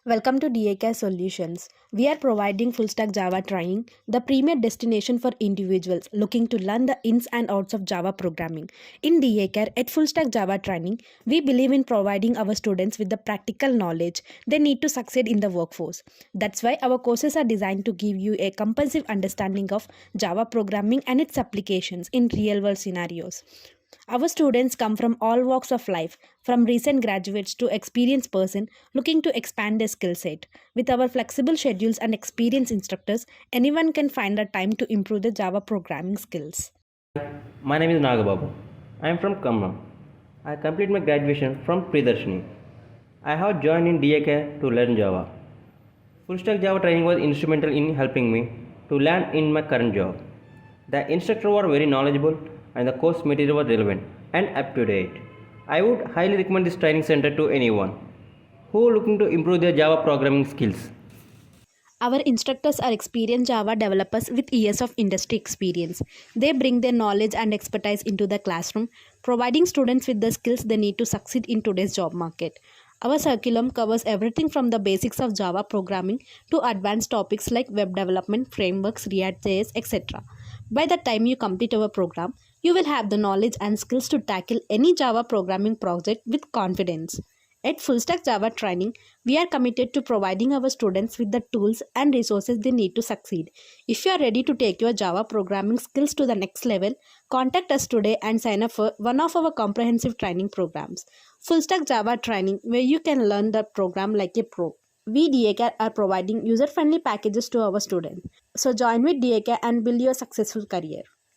Welcome to DAKR Solutions. We are providing full stack Java training, the premier destination for individuals looking to learn the ins and outs of Java programming. In DAKR, at full stack Java training, we believe in providing our students with the practical knowledge they need to succeed in the workforce. That's why our courses are designed to give you a comprehensive understanding of Java programming and its applications in real world scenarios. Our students come from all walks of life, from recent graduates to experienced persons looking to expand their skill set. With our flexible schedules and experienced instructors, anyone can find the time to improve their Java programming skills. My name is Nagababu. I am from Khammam. I completed my graduation from Pridarshini. I have joined in DAK to learn Java. Full stack Java training was instrumental in helping me to land in my current job. The instructor was very knowledgeable and the course material was relevant and up to date. I would highly recommend this training center to anyone who looking to improve their Java programming skills. Our instructors are experienced Java developers with years of industry experience. They bring their knowledge and expertise into the classroom, providing students with the skills they need to succeed in today's job market. Our curriculum covers everything from the basics of Java programming to advanced topics like web development, frameworks, React.js, etc. By the time you complete our program, you will have the knowledge and skills to tackle any Java programming project with confidence. At Full Stack Java Training, we are committed to providing our students with the tools and resources they need to succeed. If you are ready to take your Java programming skills to the next level, contact us today and sign up for one of our comprehensive training programs. Full Stack Java Training, where you can learn the program like a pro. We DAKR are providing user-friendly packages to our students. So join with DAKR and build your successful career.